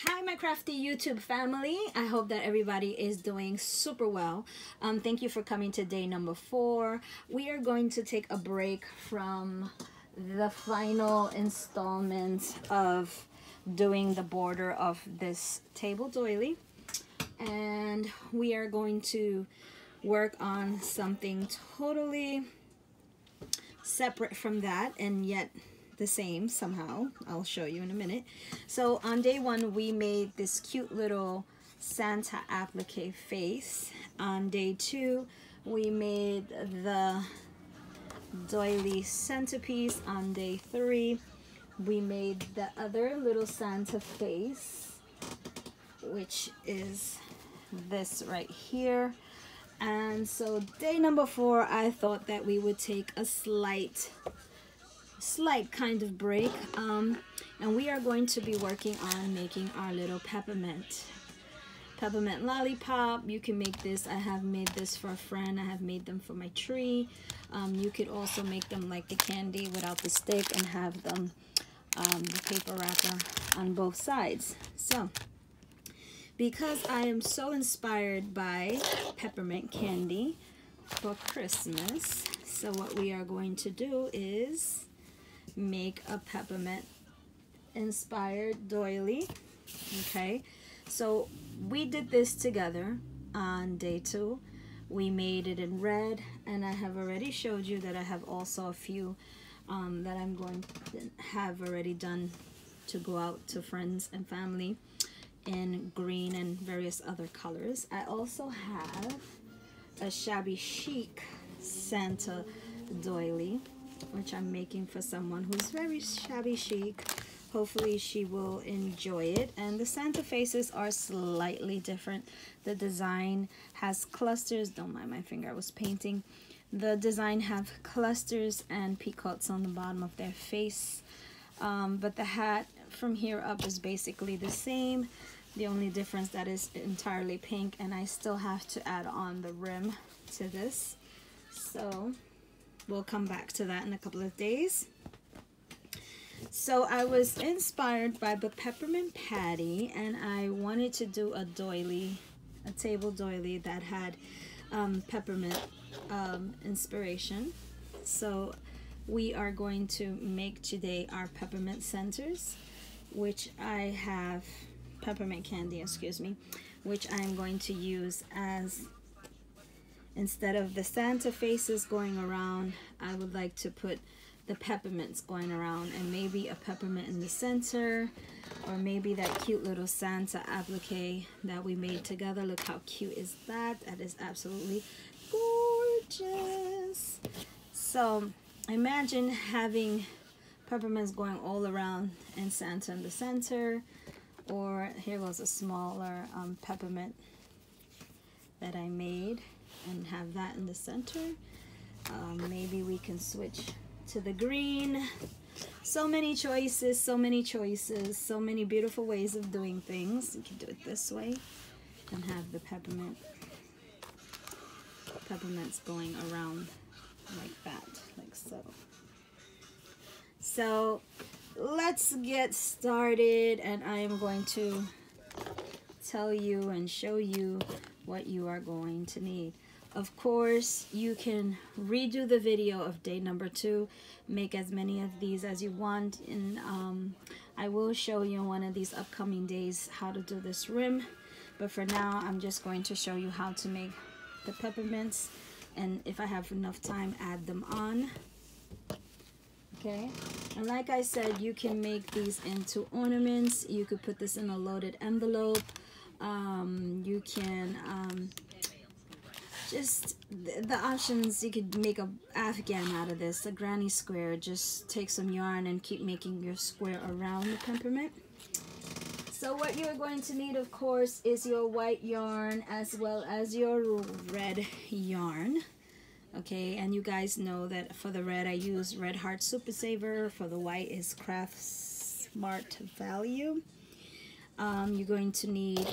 Hi my crafty YouTube family. I hope that everybody is doing super well. Thank you for coming to day number 4. We are going to take a break from the final installment of doing the border of this table doily, and we are going to work on something totally separate from that and yet the same somehow. I'll show you in a minute. So on day 1 we made this cute little Santa applique face. On day 2 we made the doily centerpiece. On day 3 we made the other little Santa face, which is this right here. And so day number 4 I thought that we would take a slight kind of break, and we are going to be working on making our little peppermint lollipop. You can make this. I have made this for a friend. I have made them for my tree. You could also make them like the candy without the stick and have them the paper wrapper on both sides. So because I am so inspired by peppermint candy for Christmas, so what we are going to do is make a peppermint inspired doily. Okay, so we did this together on day 2. We made it in red, and I have already showed you that I have also a few that I'm going to have already done to go out to friends and family in green and various other colors. I also have a shabby chic Santa doily, which I'm making for someone who's very shabby chic. Hopefully she will enjoy it. And the Santa faces are slightly different. The design has clusters. Don't mind my finger, I was painting. The design have clusters and peacocks on the bottom of their face. But the hat from here up is basically the same. The only difference that is entirely pink, and I still have to add on the rim to this. So we'll come back to that in a couple of days. So I was inspired by the peppermint patty, and I wanted to do a doily, a table doily that had peppermint inspiration. So we are going to make today our peppermint centers, which I have peppermint candy, excuse me, which I'm going to use as, instead of the Santa faces going around, I would like to put the peppermints going around, and maybe a peppermint in the center, or maybe that cute little Santa applique that we made together. Look how cute is that. That is absolutely gorgeous. So imagine having peppermints going all around and Santa in the center, or here goes a smaller peppermint that I made and have that in the center. Maybe we can switch to the green. So many choices, so many choices, so many beautiful ways of doing things. You can do it this way and have the peppermints going around like that, like so. So let's get started, and I am going to tell you and show you what you are going to need. Of course, you can redo the video of day number 2, make as many of these as you want, and I will show you one of these upcoming days how to do this rim. But for now, I'm just going to show you how to make the peppermints, and if I have enough time, add them on. Okay, and like I said, you can make these into ornaments. You could put this in a loaded envelope. You can just the options. You could make a afghan out of this, a granny square. Just take some yarn and keep making your square around the peppermint. So what you're going to need, of course, is your white yarn as well as your red yarn. Okay, and you guys know that for the red I use Red Heart Super Saver. For the white is Craft Smart Value. You're going to need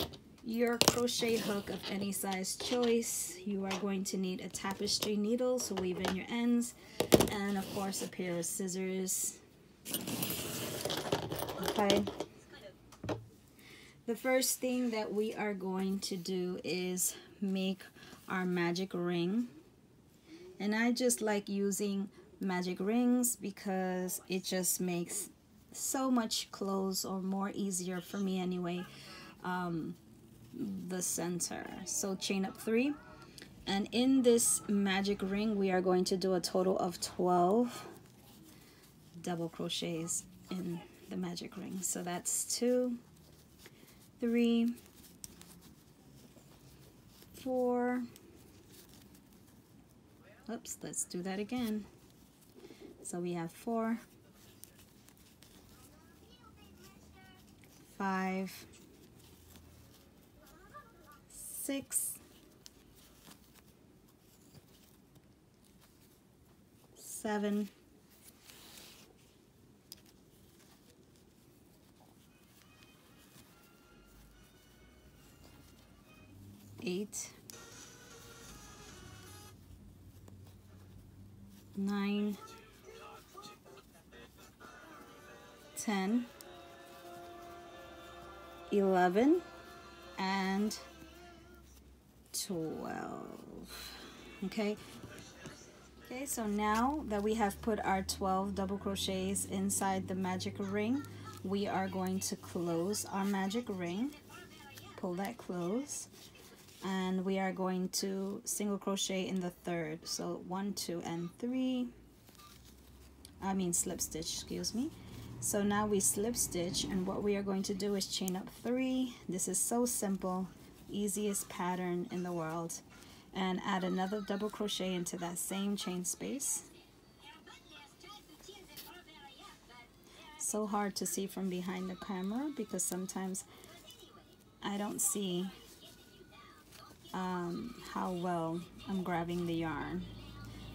your crochet hook of any size choice. You are going to need a tapestry needle, so weave in your ends, and of course a pair of scissors. Okay, The first thing that we are going to do is make our magic ring. And I just like using magic rings because it just makes so much clothes, or more easier for me anyway, the center. So chain up 3, and in this magic ring we are going to do a total of 12 double crochets in the magic ring. So that's 2, 3, 4. Oops, let's do that again. So we have 4, 5, 6, 7, 8, 9, 10, 11, and 12. Okay, so now that we have put our 12 double crochets inside the magic ring, we are going to close our magic ring. Pull that close, and we are going to single crochet in the 3rd. So 1, 2, and 3. I mean slip stitch, excuse me. So now we slip stitch, and what we are going to do is chain up 3. This is so simple, easiest pattern in the world. And add another double crochet into that same chain space. So hard to see from behind the camera because sometimes I don't see how well I'm grabbing the yarn.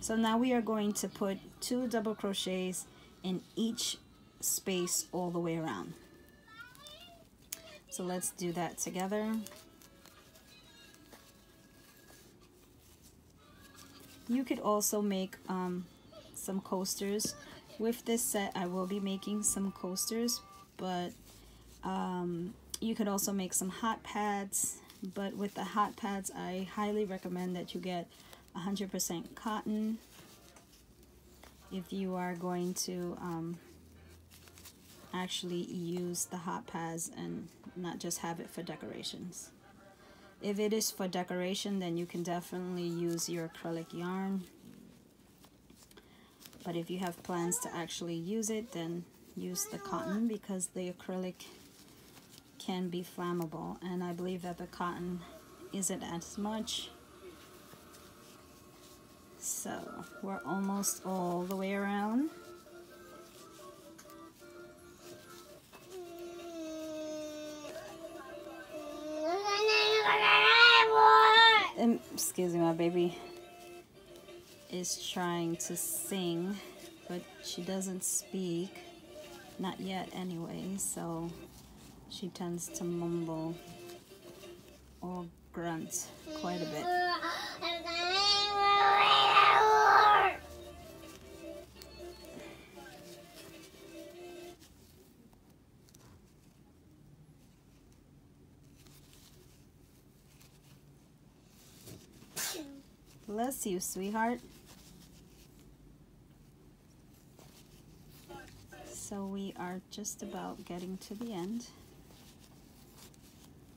So now we are going to put 2 double crochets in each space all the way around. So let's do that together. You could also make some coasters. With this set I will be making some coasters, but you could also make some hot pads. But with the hot pads, I highly recommend that you get 100% cotton if you are going to actually use the hot pads and not just have it for decorations. If it is for decoration, then you can definitely use your acrylic yarn. But if you have plans to actually use it, then use the cotton, because the acrylic can be flammable, and I believe that the cotton isn't as much. So we're almost all the way around. Excuse me, my baby is trying to sing, but she doesn't speak, not yet anyway, so she tends to mumble or grunt quite a bit. Bless you, sweetheart. So we are just about getting to the end.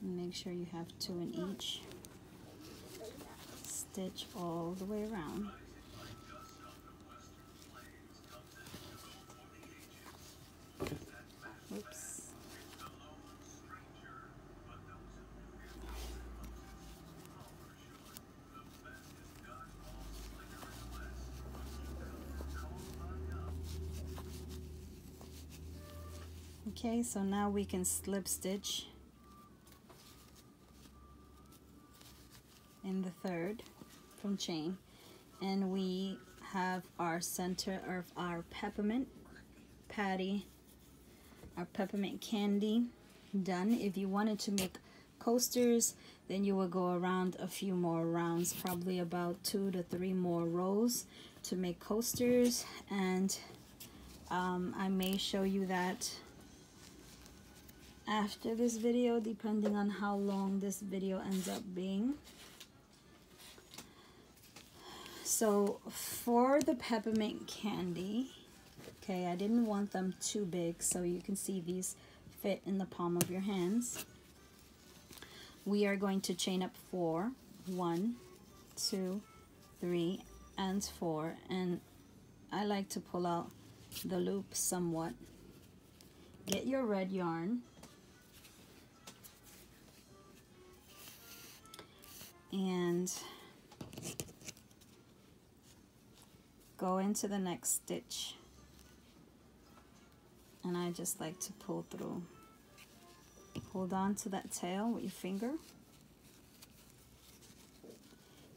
Make sure you have 2 in each. Stitch all the way around. Oops. Okay, so now we can slip stitch in the 3rd from chain, and we have our center of our peppermint patty, our peppermint candy done. If you wanted to make coasters, then you will go around a few more rounds, probably about 2 to 3 more rows to make coasters, and I may show you that after this video, depending on how long this video ends up being. So for the peppermint candy, okay, I didn't want them too big, so you can see these fit in the palm of your hands. We are going to chain up 4, 1, 2, 3, and 4, and I like to pull out the loop somewhat. Get your red yarn and go into the next stitch, and I just like to pull through. Hold on to that tail with your finger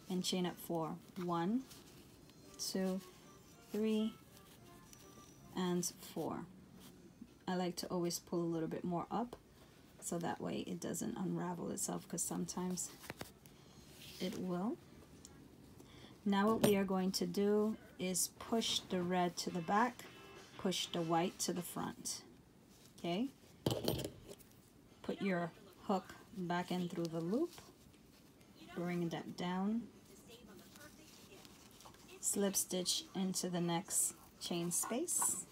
and chain up 4, 1, 2, 3, and 4. I like to always pull a little bit more up so that way it doesn't unravel itself, because sometimes it will. Now what we are going to do is push the red to the back, push the white to the front. Okay? Put your hook back in through the loop, bring that down, slip stitch into the next chain space,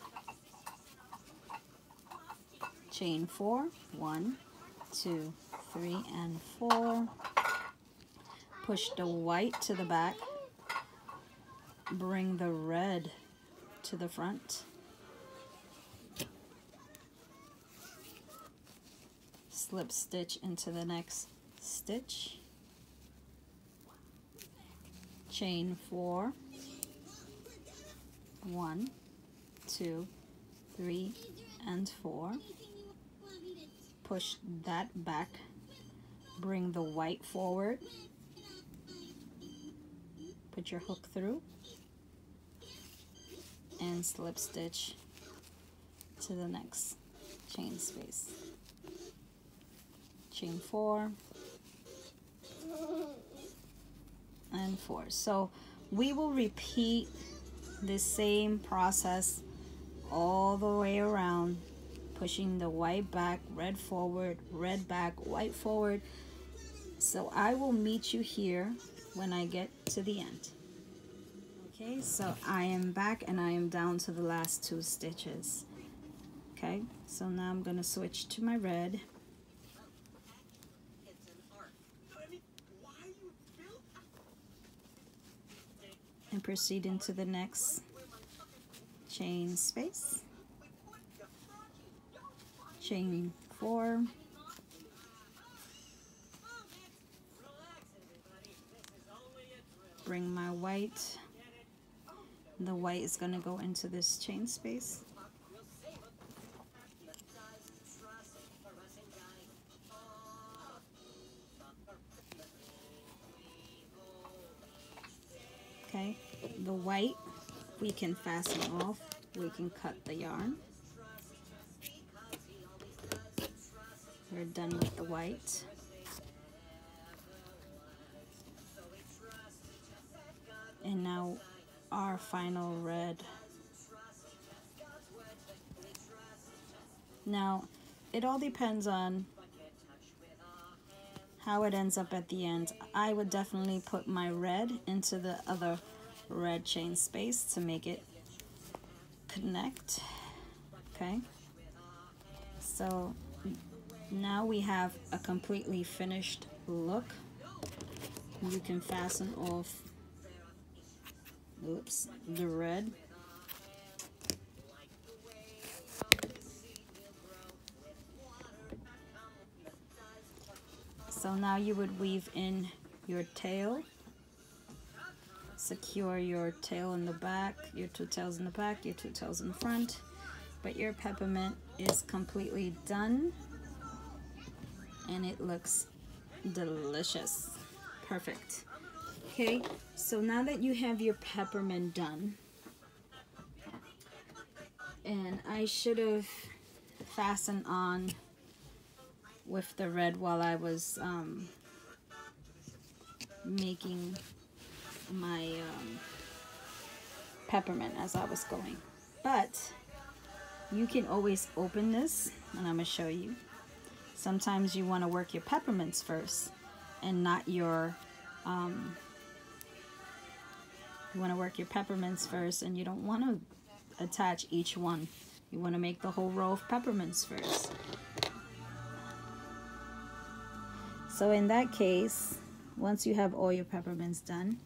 chain 4, 1, 2, 3, and 4, push the white to the back, bring the red to the front, slip stitch into the next stitch, chain 4, 1, 2, 3, and 4, push that back, bring the white forward, put your hook through, and slip stitch to the next chain space. Chain 4 and 4. So we will repeat the same process all the way around, pushing the white back, red forward, red back, white forward. So I will meet you here when I get to the end. Okay, so I am back and I am down to the last 2 stitches. Okay, so now I'm going to switch to my red. And proceed into the next chain space. Chain 4. Bring my white. The white is going to go into this chain space. Okay, the white we can fasten off, we can cut the yarn. We're done with the white. And now our final red. Now, it all depends on how it ends up at the end. I would definitely put my red into the other red chain space to make it connect. Okay, so now we have a completely finished look. You can fasten off, oops, the red. So now you would weave in your tail, secure your tail in the back, your 2 tails in the back, your 2 tails in the front. But your peppermint is completely done and it looks delicious. Perfect. Okay, so now that you have your peppermint done, and I should have fastened on with the red while I was making my peppermint as I was going, but you can always open this, and I'm going to show you. Sometimes you want to work your peppermints first and not your, you want to work your peppermints first and you don't want to attach each one. You want to make the whole row of peppermints first. So in that case, once you have all your peppermints done,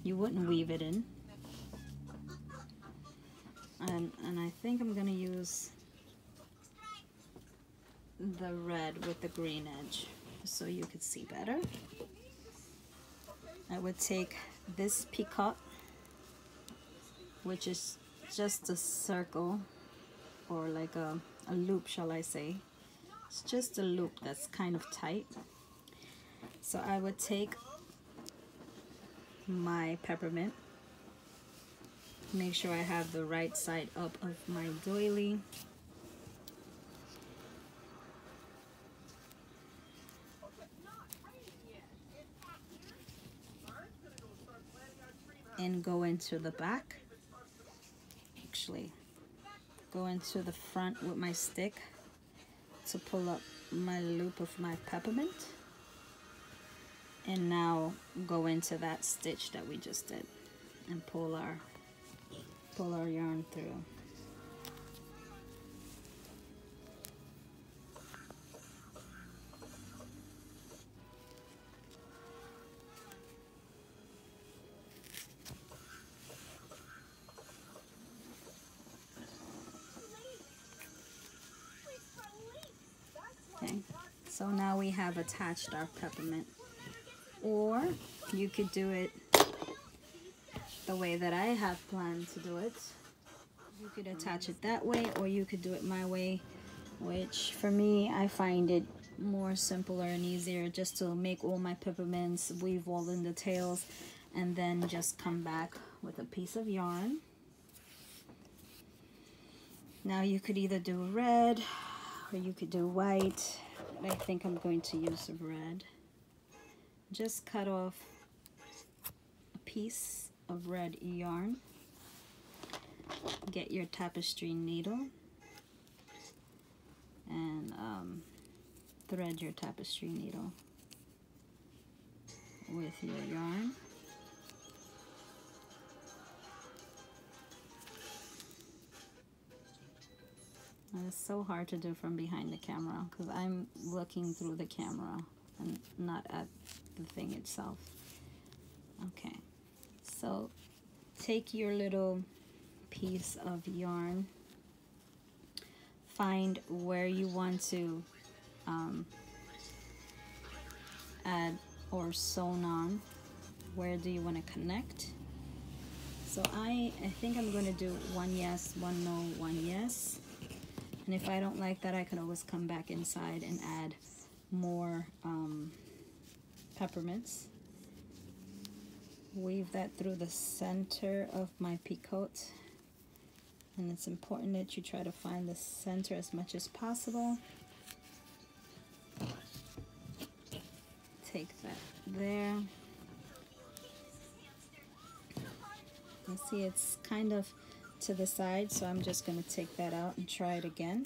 you wouldn't weave it in. And I think I'm gonna use the red with the green edge so you could see better. I would take this peacock, which is just a circle, or like a loop, shall I say. It's just a loop that's kind of tight. So I would take my peppermint, make sure I have the right side up of my doily. And go into the back. Actually, go into the front with my stick to pull up my loop of my peppermint. And now go into that stitch that we just did and pull our yarn through. Okay, so now we have attached our peppermint. Or you could do it the way that I have planned to do it. You could attach it that way, or you could do it my way, which for me, I find it more simpler and easier just to make all my peppermints, weave all in the tails, and then just come back with a piece of yarn. Now you could either do red or you could do white, but I think I'm going to use red. Just cut off a piece of red yarn. Get your tapestry needle and thread your tapestry needle with your yarn. And it's so hard to do from behind the camera because I'm looking through the camera and not at the thing itself. Okay, so take your little piece of yarn, find where you want to add or sew on. Where do you want to connect? So I think I'm going to do one yes, one no, one yes. And if I don't like that, I can always come back inside and add more peppermints. Weave that through the center of my peacoat. And it's important that you try to find the center as much as possible. Take that there. You see it's kind of to the side, so I'm just going to take that out and try it again.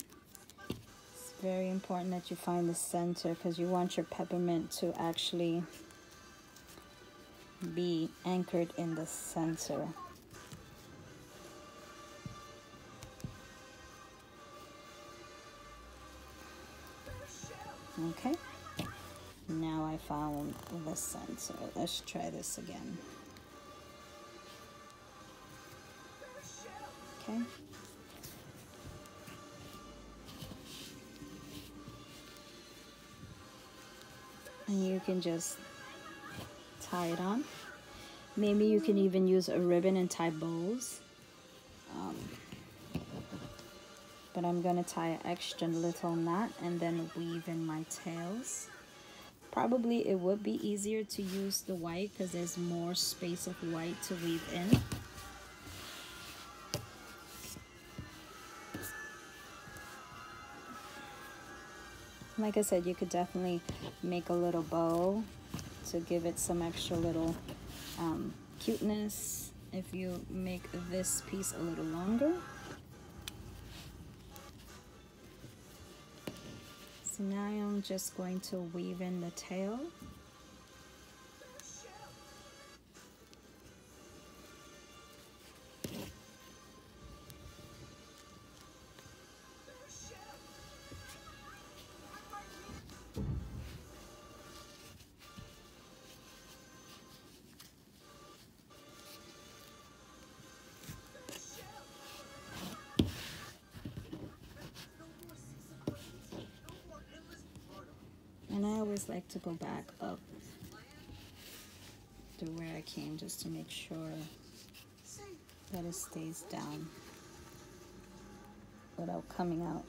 It's very important that you find the center because you want your peppermint to actually be anchored in the center. Okay, now I found the center. Let's try this again. Okay. And you can just tie it on. Maybe you can even use a ribbon and tie bows. But I'm going to tie an extra little knot and then weave in my tails. Probably it would be easier to use the white because there's more space of white to weave in. Like I said, you could definitely make a little bow to give it some extra little cuteness if you make this piece a little longer. So So now I'm just going to weave in the tail. And I always like to go back up to where I came just to make sure that it stays down without coming out.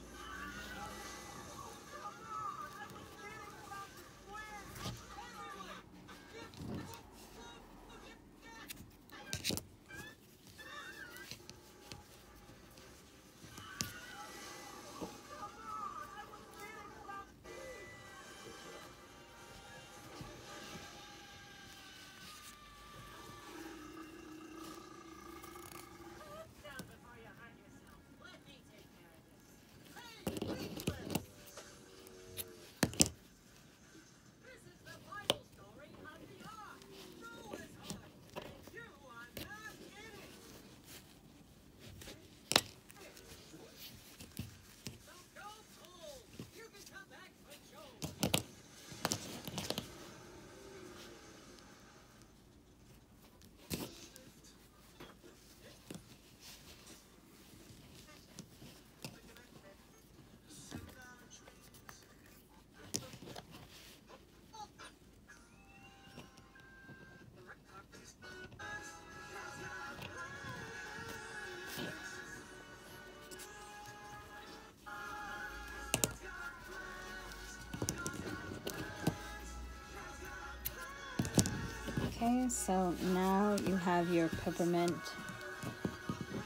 Okay, so now you have your peppermint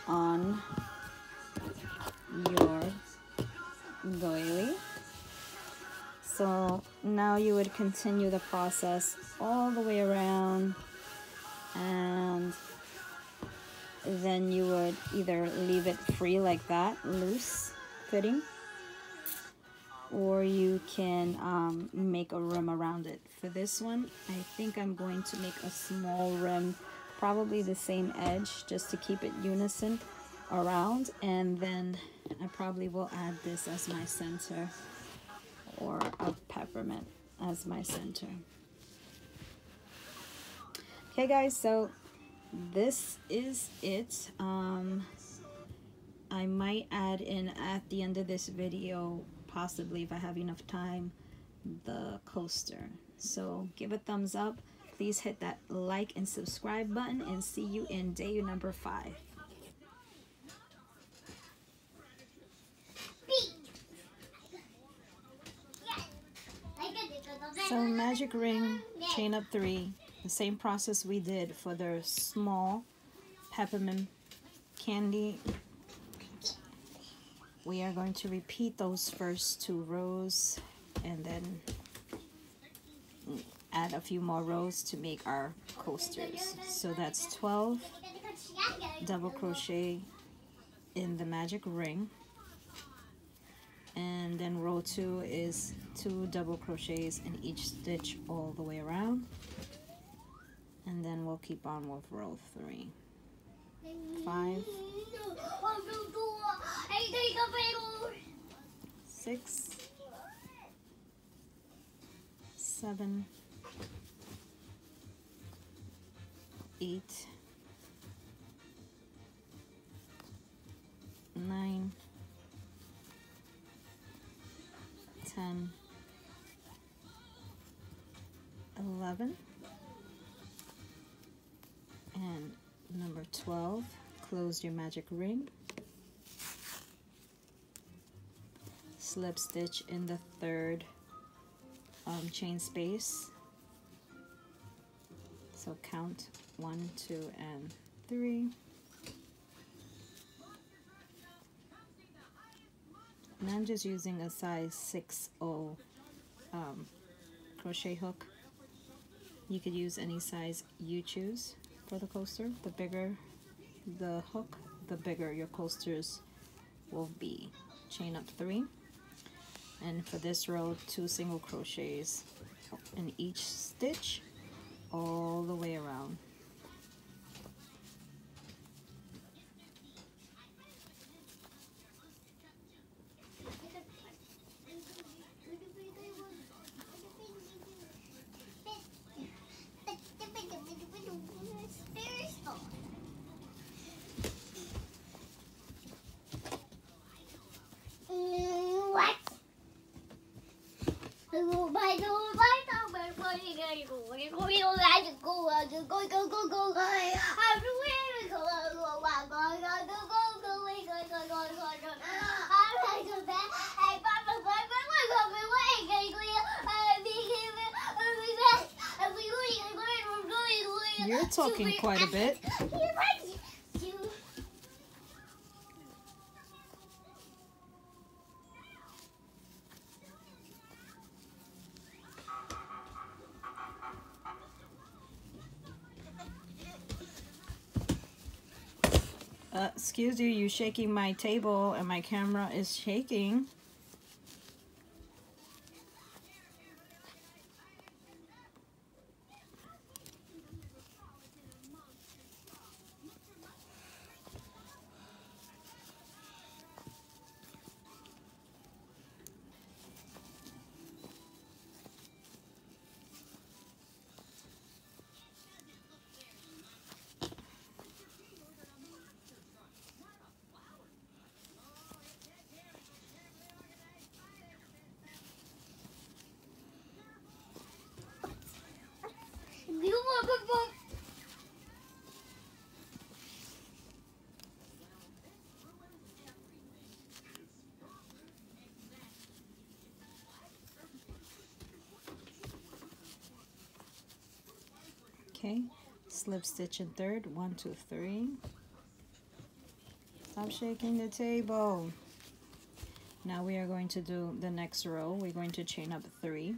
on your doily. So now you would continue the process all the way around, and then you would either leave it free like that, loose fitting, or you can make a rim around it. For this one, I think I'm going to make a small rim, probably the same edge, just to keep it unison around, and then I probably will add this as my center, or a peppermint as my center. Okay guys, so this is it. I might add in at the end of this video, possibly if I have enough time, the coaster. So give a thumbs up, please hit that like and subscribe button, and see you in day number 5. So magic ring, chain up 3, the same process we did for the small peppermint candy. We are going to repeat those first 2 rows and then add a few more rows to make our coasters. So that's 12 double crochet in the magic ring, and then row 2 is 2 double crochets in each stitch all the way around, and then we'll keep on with row 3. 5, 6, 7, 8, 9, 10, 11, and number 12. Close your magic ring, slip stitch in the 3rd chain space. So count 1, 2, and 3. And I'm just using a size 6/0 crochet hook. You could use any size you choose for the coaster. The bigger the hook, the bigger your coasters will be. Chain up 3. And for this row, 2 single crochets in each stitch all the way around. You're talking quite a bit. Excuse you, you're shaking my table and my camera is shaking. Okay, slip stitch in third, 1, 2, 3. Stop shaking the table. Now we are going to do the next row. We're going to chain up 3.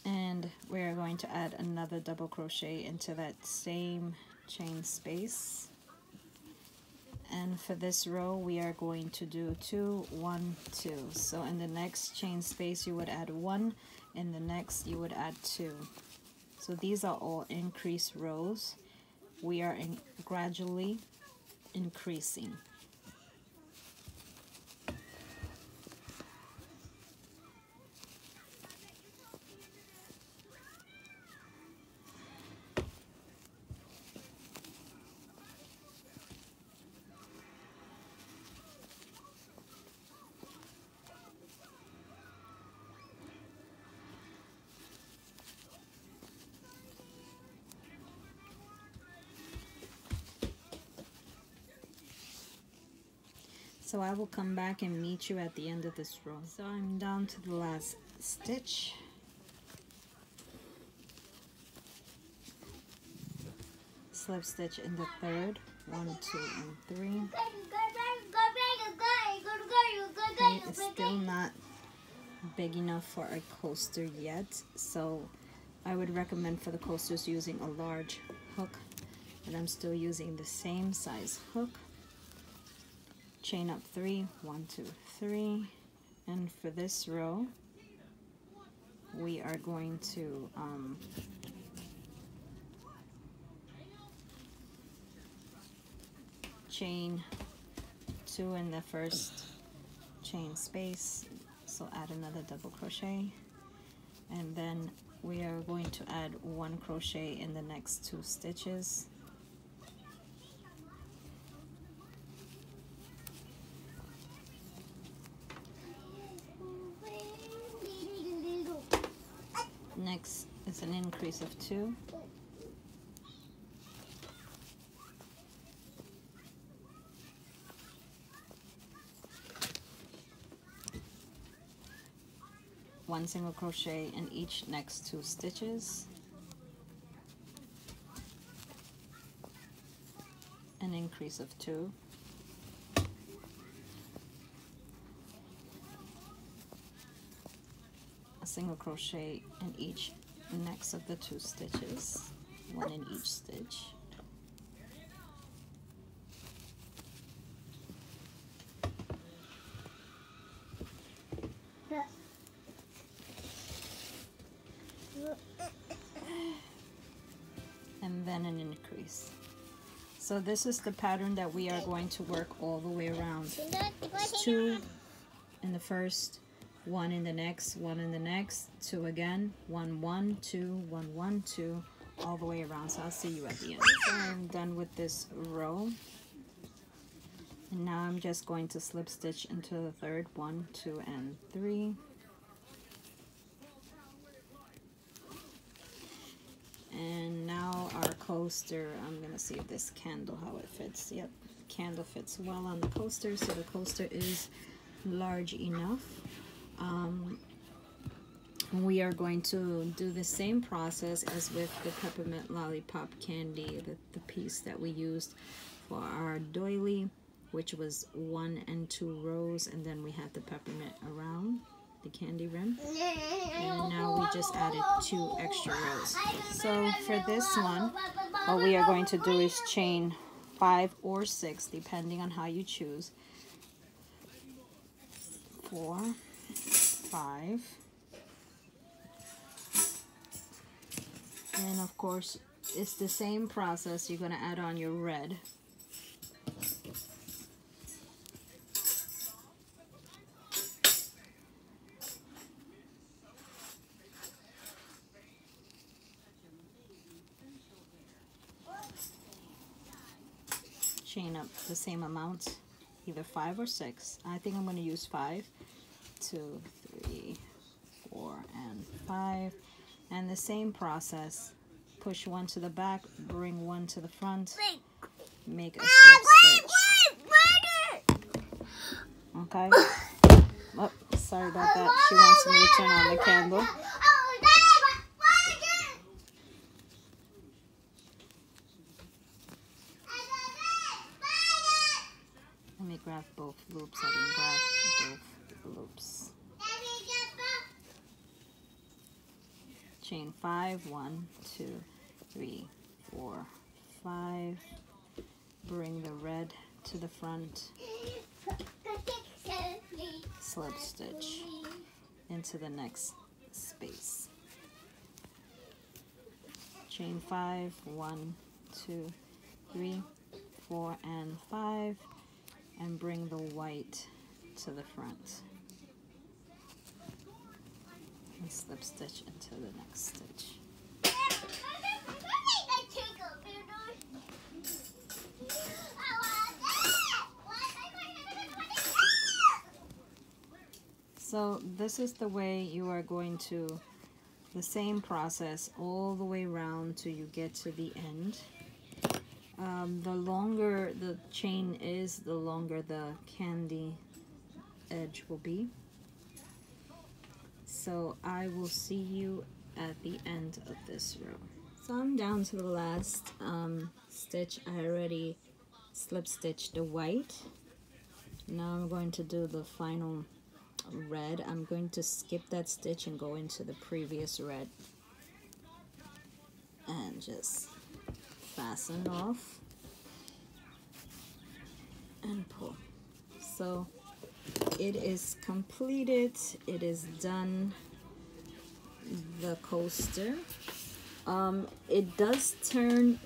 And we're going to add another double crochet into that same chain space. And for this row, we are going to do 2, 1, 2. So in the next chain space, you would add 1. In the next, you would add 2. So these are all increased rows. We are gradually increasing. So I will come back and meet you at the end of this row. So I'm down to the last stitch. Slip stitch in the third, 1, 2, and 3. Okay, it's still not big enough for a coaster yet, so I would recommend for the coasters using a large hook, and I'm still using the same size hook. Chain up 3, 1, 2, 3, and for this row we are going to chain 2 in the first chain space, so add another double crochet, and then we are going to add 1 crochet in the next 2 stitches. Next is an increase of 2. One single crochet in each next 2 stitches. An increase of 2. A single crochet in each next of the 2 stitches, 1 in each stitch. then an increase. So this is the pattern that we are going to work all the way around. It's 2 in the first, 1 in the next, 1 in the next, 2 again, 1 1 2 1 1 2, all the way around. So I'll see you at the end. So I'm done with this row, and now I'm just going to slip stitch into the third, 1 2 and 3. And now our coaster, I'm gonna see if this candle, how it fits. Yep, candle fits well on the coaster, so the coaster is large enough. We are going to do the same process as with the peppermint lollipop candy, the piece that we used for our doily, which was 1 and 2 rows, and then we had the peppermint around the candy rim, and now we just added 2 extra rows. So for this one, what we are going to do is chain 5 or 6 depending on how you choose. 4 5, and of course it's the same process. You're going to add on your red. Chain up the same amount, either 5 or 6. I think I'm going to use 5. 2 3 4 and 5, and the same process. Push 1 to the back, bring 1 to the front, make a slip stitch. Okay. Oh, sorry about that. She wants me to turn on the candle. Let me grab both loops. I didn't grab both loops. Chain 5, 1 2 3 4 5. Bring the red to the front. Slip stitch into the next space. Chain 5, 1 2 3 4 and 5. And bring the white to the front and slip stitch into the next stitch. So this is the way you are going to, the same process all the way around till you get to the end. The longer the chain is, the longer the candy edge will be. So I will see you at the end of this row. So I'm down to the last stitch. I already slip stitched the white. Now I'm going to do the final red. I'm going to skip that stitch and go into the previous red and just fasten off and pull. So it is completed. It is done. The coaster. It does tend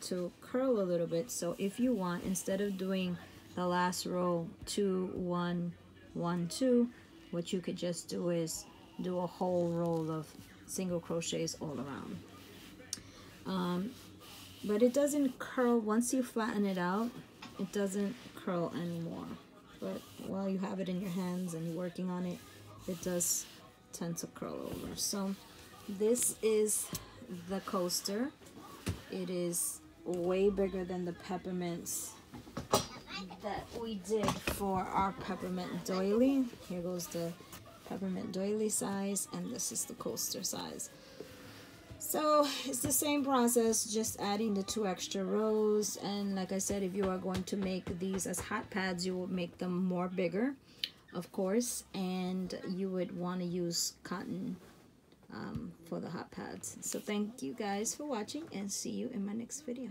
to curl a little bit. So if you want, instead of doing the last row 2 1 1 2, what you could just do is do a whole roll of single crochets all around. But it doesn't curl once you flatten it out. It doesn't curl anymore. But while you have it in your hands and you're working on it, it does tend to curl over. So this is the coaster. It is way bigger than the peppermints that we did for our peppermint doily. Here goes the peppermint doily size, and this is the coaster size. So it's the same process, just adding the 2 extra rows. And like I said, if you are going to make these as hot pads, you will make them more bigger, of course, and you would want to use cotton for the hot pads. So thank you guys for watching, and see you in my next video.